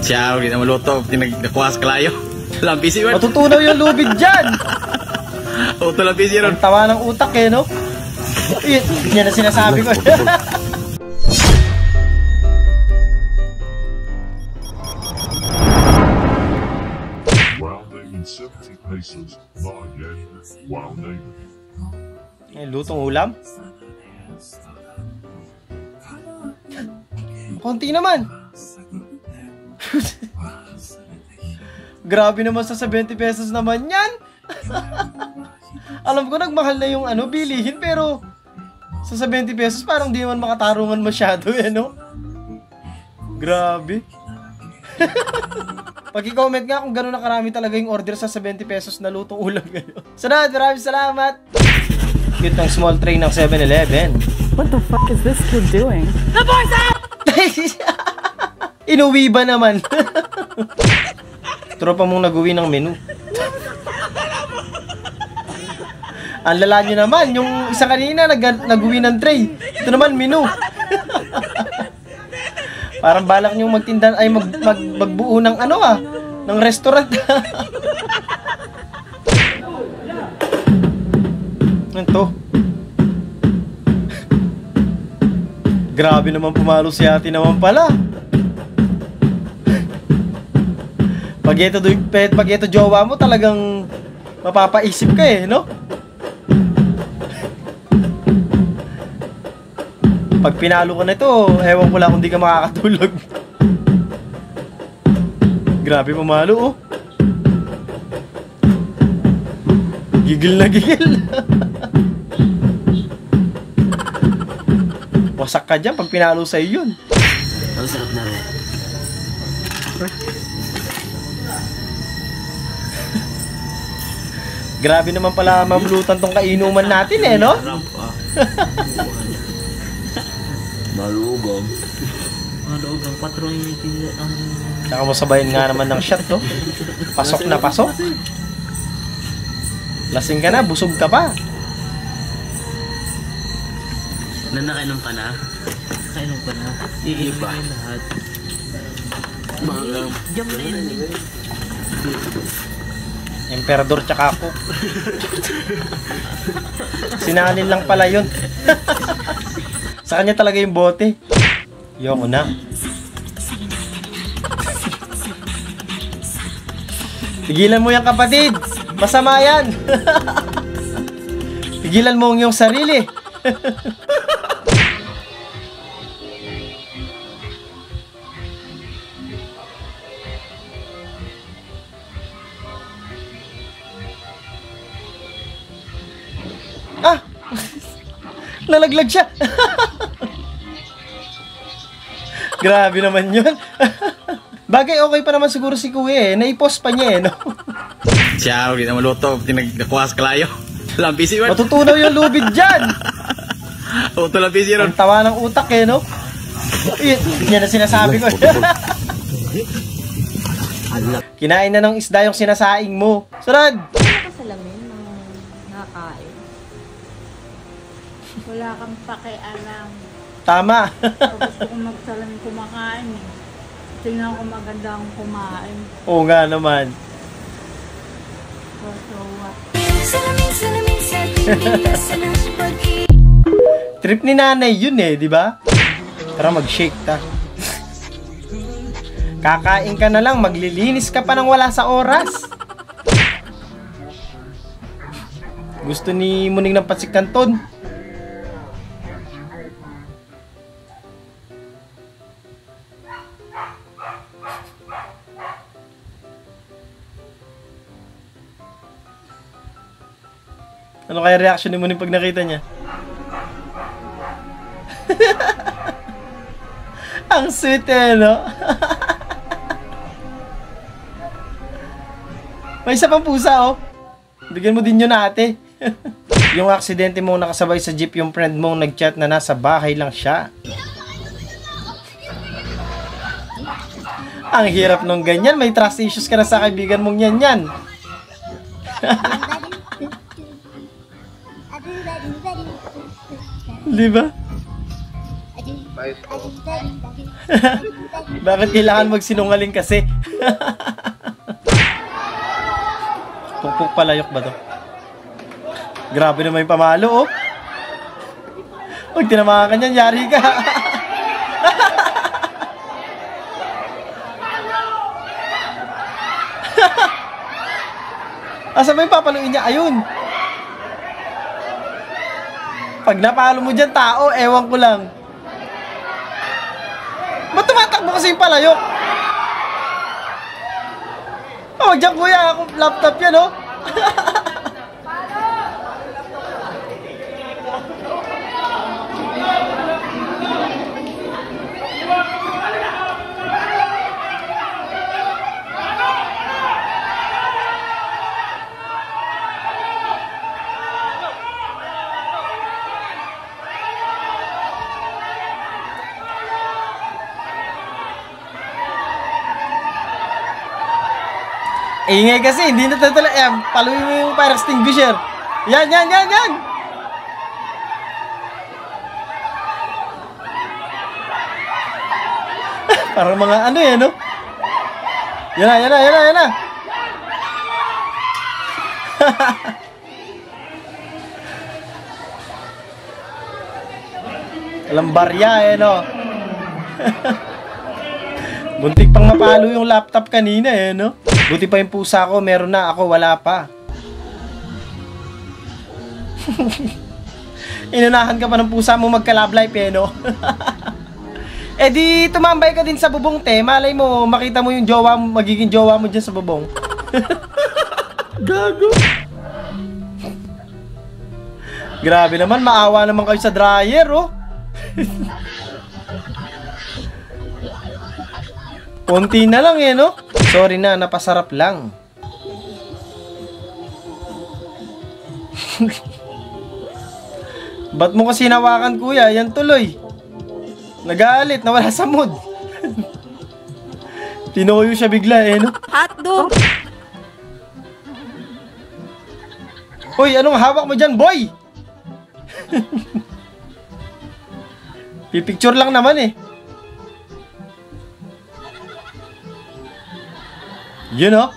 Siya, hindi na maluto. Nakuhas kalayo. Lampisi man. Matutunaw yung lubid dyan. Auto lampisi ron. Ang tawa ng utak eh, no? Yan ang sinasabi ko. Lutong ulam? Konti naman. Grabe naman sa 70 pesos naman yan. Alam ko nagmahal na yung bilihin, pero sa 70 pesos parang di naman makatarungan masyado eh, no? Grabe. Pag-i-comment nga kung gano'n na karami talaga yung order sa 70 pesos na lutong ulam ngayon. Sunod, maraming salamat. Cute ng small tray ng 7-Eleven. What the fuck is this kid doing? The boy's out! Inuwi ba naman? Tropa mong nag-uwi ng menu. Ang lala nyo naman, yung isa kanina nag-uwi ng tray. Ito naman, menu. Parang balak nyo magtinda, ay magbuo ng ng restaurant. Ito. Grabe naman pumalo si ate naman pala. Pag ito jowa mo, talagang mapapaisip ka eh, no? Pag pinalo ka na ito, ewan ko lang kung di ka makakatulog. Grabe pumalo, oh. Gigil na gigil. Wasak ka dyan pag pinalo sa'yo yun. Ang sarap na rin. Grabe naman pala mamlutan tong kainuman natin eh, no? Malugong. Malugong patron yung pinili ang... Saka masabayan nga naman ng shot, no? Pasok na pasok. Lasing ka na, busog ka pa. Nakainom ka na? Nakainom ka na? Iinom ba? Lahat. Diyan mo na yun. Emperador tsaka ako. Sinalin lang pala yun. Sa kanya talaga yung bote. Yoko na. Tigilan mo yan, kapatid. Masama yan. Tigilan mo yung sarili. Nalaglag siya. Grabe naman yun. Bagay, okay pa naman siguro si Kuya eh. Naipost pa niya eh, no? Siya, hindi na maluto. Nakuhas kalayo. Lampisi man. Matutunaw yung lubid dyan. Auto lampisi ron. Ang tawa ng utak eh, no? Yan ang sinasabi ko. Kinain na ng isda yung sinasaing mo. Sunod! Salamin ng nakain. Wala kang pakialam. Tama. Gusto kong magsalamin kumakain eh. Tingnan ko maganda akong kumain. Oo nga naman. So what? Trip ni nanay yun eh, di ba? Tara mag-shake ta. Kakain ka na lang, maglilinis ka pa nang wala sa oras. Gusto ni Muning ng patsik kanton. Ano kaya reaction ni Muning pag nakita niya? Ang sweet eh, no? May isa pang pusa, oh. Bigyan mo din yun, ate. Yung aksidente mong nakasabay sa jeep, yung friend mong nag-chat na nasa bahay lang siya. Ang hirap nung ganyan. May trust issues ka na sa kaibigan mong yan. Di ba? Bakit kailangan magsinungaling kasi? Pukpuk palayok ba to? Grabe naman yung pamalo, oh. Huwag tinamaan ka niyan, yari ka. Asa ba yung papaluin niya? Ayun. Pag napalo mo dyan, tao, ewan ko lang. Ba't tumatakbo kasi yung palayok? Oh, dyan kuya, ako laptop yan, oh. Ingay kasi, hindi na tatala. Paluin mo yung fire extinguisher. Yan. Parang mga ano yan, no? Yan na. Alam barya, no? Buntik pang mapalo yung laptop kanina, no? Buti pa yung pusa ko, meron na. Ako, wala pa. Inunahan ka pa ng pusa mo magka-love life, no? Eh di, tumambay ka din sa bubong, te. Malay mo, makita mo yung jowa, magiging jowa mo dyan sa bubong. Gago. Grabe naman, maawa naman kayo sa dryer, oh. Konti na lang, no? Sorry na, napasarap lang. Ba't mo kasi hinawakan, kuya? Yan tuloy. Nagalit, nawala sa mood. Tinoyo siya bigla, no? Hotdog! Hoy, anong hawak mo dyan, boy? Pipicture lang naman, You know?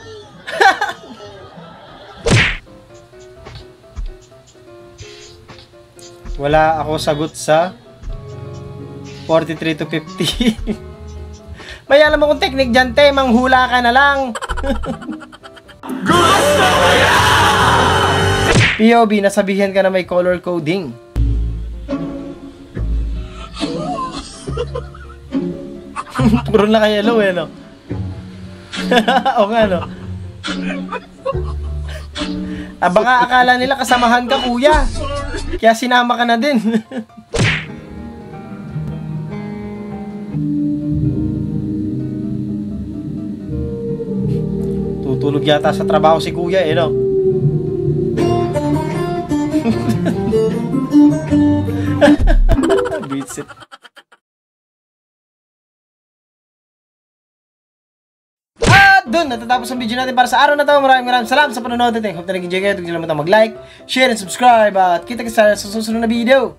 Wala ako sagot sa 43 to 50. May alam akong technique dyan, te. Manghula ka na lang. POV, nasabihan ka na may color coding. Puro na kay yellow, no? O nga, no? Baka akala nila kasamahan ka, kuya. Kaya sinama ka na din. Tutulog yata sa trabaho si kuya, no? Beats it. Doon, natatapos ang video natin para sa araw na to. Maraming salamat sa panonood natin. Hope na nag-enjoy kayo. Huwag niyo mag-like, share, and subscribe. At kita-kita sa susunod na video.